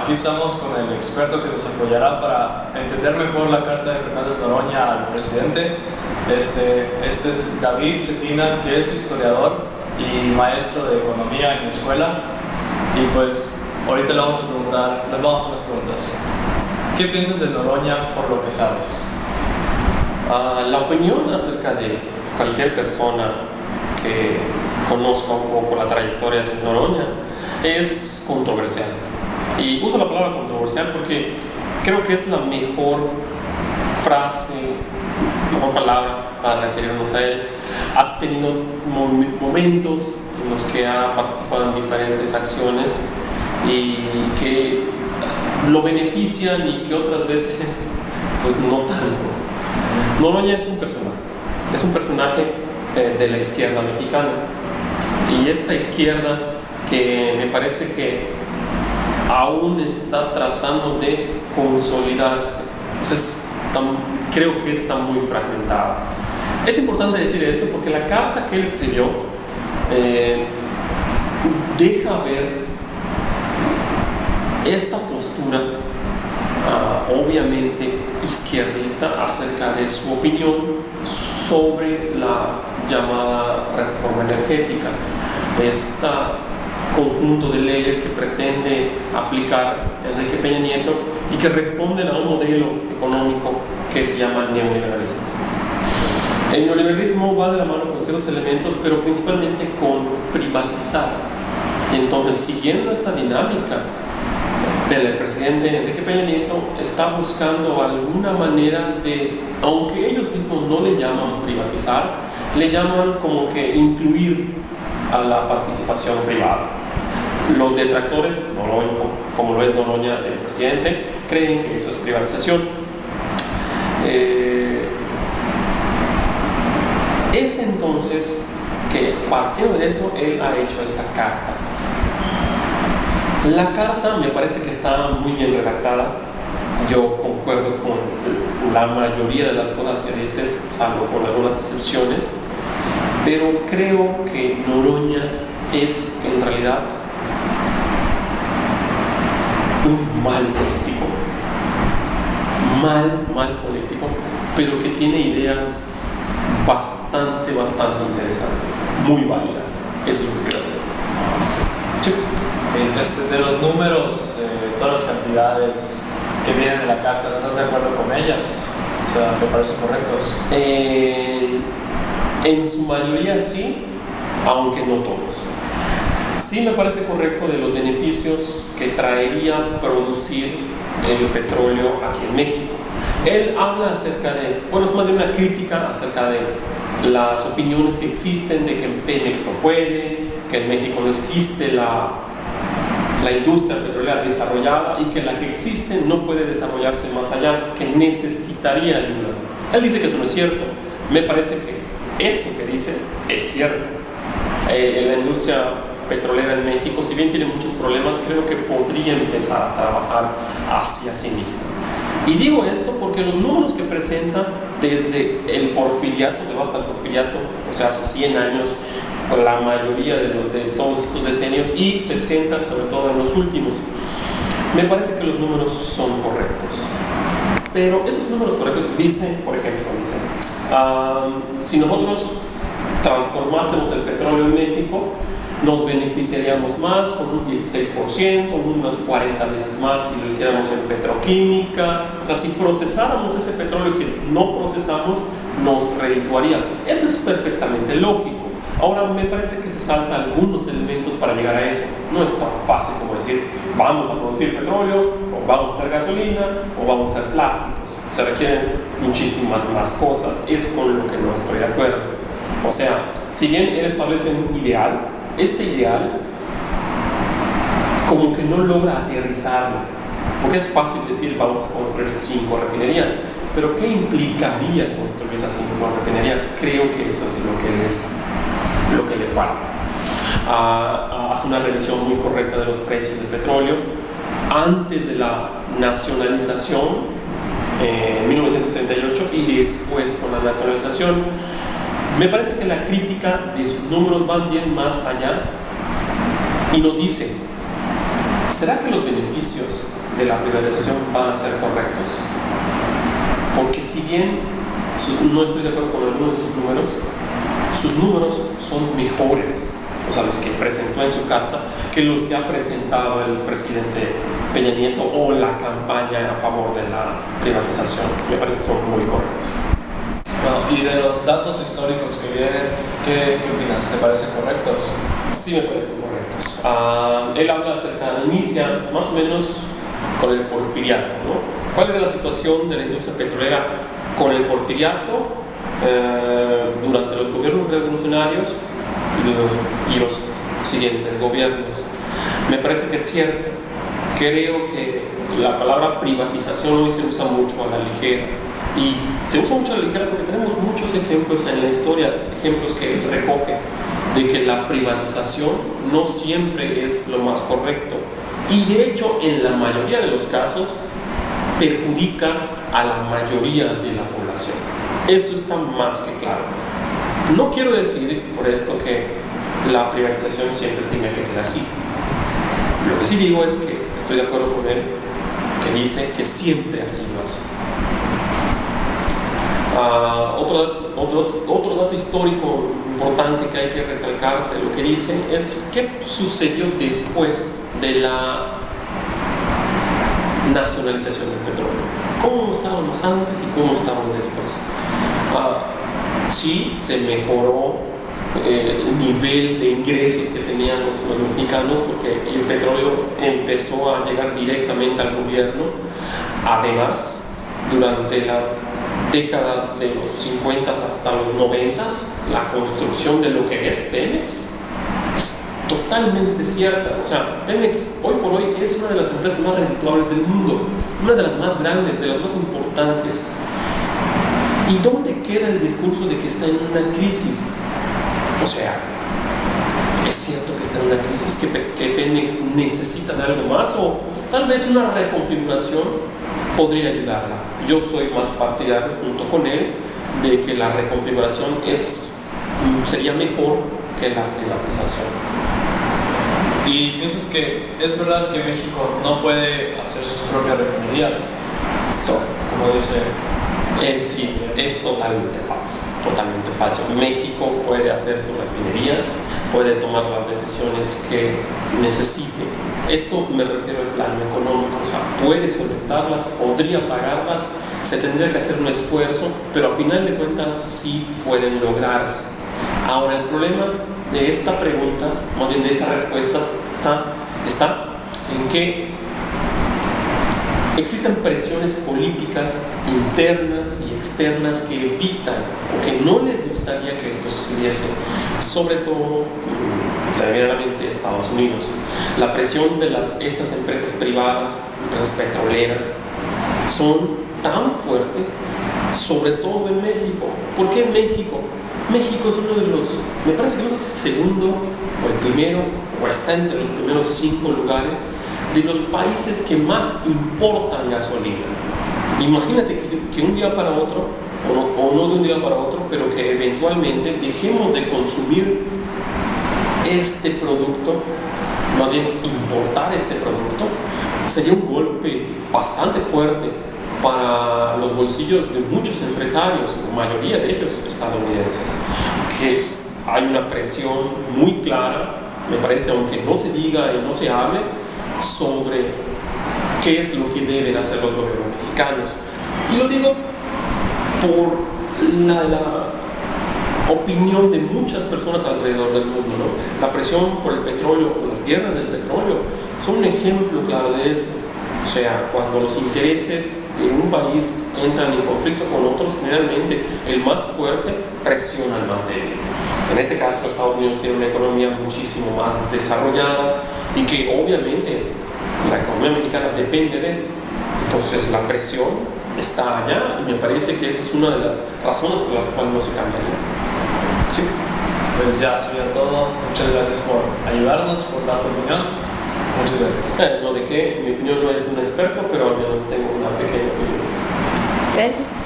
aquí estamos con el experto que nos apoyará para entender mejor la carta de Fernández Noroña al presidente. Este es David Cetina, que es historiador y maestro de economía en mi escuela. Y pues ahorita les vamos a hacer unas preguntas. ¿Qué piensas de Noroña por lo que sabes? La opinión acerca de cualquier persona que conozca un poco la trayectoria de Noroña es controversial. Y uso la palabra controversial porque creo que es la mejor frase, mejor palabra para referirnos a él. Ha tenido momentos en los que ha participado en diferentes acciones y que lo benefician y que otras veces pues no tanto. Noroña es un personaje de la izquierda mexicana, y esta izquierda que me parece que aún está tratando de consolidarse, entonces creo que está muy fragmentada. Es importante decir esto porque la carta que él escribió deja ver esta postura obviamente izquierdista acerca de su opinión sobre la llamada reforma energética, este conjunto de leyes que pretende aplicar Enrique Peña Nieto y que responden a un modelo económico que se llama neoliberalismo. El neoliberalismo va de la mano con ciertos elementos, pero principalmente con privatizar. Y entonces, siguiendo esta dinámica, el presidente Enrique Peña Nieto está buscando alguna manera de, aunque ellos mismos no le llaman privatizar, le llaman como que incluir a la participación privada. Los detractores, como lo es Noroña, el presidente, creen que eso es privatización. Es entonces que, partiendo de eso, él ha hecho esta carta. La carta me parece que está muy bien redactada. Yo concuerdo con la mayoría de las cosas que dices, salvo con algunas excepciones, pero creo que Noroña es en realidad un mal político, pero que tiene ideas bastante interesantes, muy válidas. Eso es lo que creo. Sí. Okay. De los números, todas las cantidades que vienen de la carta, ¿estás de acuerdo con ellas? O sea, ¿te parecen correctos? En su mayoría sí, aunque no todos. Sí me parece correcto de los beneficios que traería producir el petróleo aquí en México. Él habla acerca de, es más de una crítica acerca de las opiniones que existen de que en Pemex no puede, que en México no existe la industria petrolera desarrollada y que la que existe no puede desarrollarse más allá, que necesitaría ayuda. Él dice que eso no es cierto. Me parece que eso que dice es cierto. La industria petrolera en México, si bien tiene muchos problemas, creo que podría empezar a trabajar hacia sí misma. Y digo esto porque los números que presenta desde el porfiriato, hasta el porfiriato, o sea, hace 100 años, la mayoría de todos estos decenios, y 60 sobre todo en los últimos, me parece que los números son correctos. Pero esos números correctos dicen, por ejemplo, si nosotros transformásemos el petróleo en México, nos beneficiaríamos más con un 16%, unos 40 veces más si lo hiciéramos en petroquímica. O sea, si procesáramos ese petróleo que no procesamos, nos redituaría. Eso es perfectamente lógico. Ahora, me parece que se saltan algunos elementos para llegar a eso. No es tan fácil como decir, vamos a producir petróleo, o vamos a hacer gasolina, o vamos a hacer plásticos. Se requieren muchísimas más cosas. Es con lo que no estoy de acuerdo. O sea, si bien él establece un ideal, este ideal como que no logra aterrizarlo, porque es fácil decir vamos a construir 5 refinerías, pero ¿qué implicaría construir esas 5 refinerías? Creo que eso es lo que le falta. Hace una revisión muy correcta de los precios del petróleo antes de la nacionalización en 1938 y después con la nacionalización. Me parece que la crítica de sus números van bien más allá y nos dice, ¿será que los beneficios de la privatización van a ser correctos? Porque si bien no estoy de acuerdo con algunos de sus números son mejores, o sea, los que presentó en su carta, que los que ha presentado el presidente Peña Nieto o la campaña a favor de la privatización. Me parece que son muy correctos. Bueno, y de los datos históricos que vienen, ¿qué opinas? ¿Te parecen correctos? Sí, me parecen correctos. Él habla acerca, inicia más o menos con el porfiriato, ¿no? ¿Cuál era la situación de la industria petrolera con el porfiriato durante los gobiernos revolucionarios y los siguientes gobiernos? Me parece que es cierto. Creo que la palabra privatización hoy se usa mucho a la ligera, y se usa mucho a la ligera porque tenemos muchos ejemplos en la historia, ejemplos que él recoge de que la privatización no siempre es lo más correcto, y de hecho en la mayoría de los casos perjudica a la mayoría de la población. Eso está más que claro. No quiero decir por esto que la privatización siempre tenga que ser así. Lo que sí digo es que estoy de acuerdo con él, que dice que siempre ha sido así. Otro dato histórico importante que hay que recalcar de lo que dice es qué sucedió después de la nacionalización del petróleo. ¿Cómo estábamos antes y cómo estamos después? Sí, se mejoró el nivel de ingresos que teníamos los mexicanos porque el petróleo empezó a llegar directamente al gobierno. Además, durante la década de los 50 hasta los 90, la construcción de lo que es Pemex es totalmente cierta. O sea, Pemex hoy por hoy es una de las empresas más redituables del mundo, una de las más grandes, de las más importantes. ¿Y dónde queda el discurso de que está en una crisis? O sea, ¿es cierto que está en una crisis, que Pemex necesita de algo más, o tal vez una reconfiguración podría ayudarla? Yo soy más partidario, junto con él, de que la reconfiguración sería mejor que la privatización. ¿Y piensas que es verdad que México no puede hacer sus propias refinerías? Como dice... Sí, es totalmente falso, totalmente falso. México puede hacer sus refinerías, puede tomar las decisiones que necesite. Esto me refiero al plano económico, o sea, puede solventarlas, podría pagarlas, se tendría que hacer un esfuerzo, pero a final de cuentas sí pueden lograrse. Ahora, el problema de esta pregunta, más bien de esta respuesta, está en que existen presiones políticas internas y externas que evitan o que no les gustaría que esto sucediese, sobre todo, se me viene a la mente Estados Unidos. La presión de estas empresas privadas, empresas petroleras, son tan fuertes, sobre todo en México. ¿Por qué en México? México es uno de los, me parece que es el segundo o el primero, o está entre los primeros 5 lugares de los países que más importan gasolina. Imagínate que un día para otro, o no de un día para otro, pero que eventualmente dejemos de consumir este producto, más bien importar este producto, sería un golpe bastante fuerte para los bolsillos de muchos empresarios, la mayoría de ellos estadounidenses, hay una presión muy clara, me parece, aunque no se diga y no se hable, sobre qué es lo que deben hacer los gobiernos mexicanos. Y lo digo por la opinión de muchas personas alrededor del mundo, ¿no? La presión por el petróleo o las guerras del petróleo son un ejemplo claro de esto. O sea, cuando los intereses de un país entran en conflicto con otros, generalmente el más fuerte presiona al más débil. En este caso, los Estados Unidos tienen una economía muchísimo más desarrollada y que obviamente la economía mexicana depende de él. Entonces la presión está allá y me parece que esa es una de las razones por las cuales no se cambiaría. Sí. Pues ya sería todo. Muchas gracias por ayudarnos, por dar tu opinión. Muchas gracias. Lo dejé, mi opinión no es de un experto, pero al menos tengo una pequeña opinión. Gracias.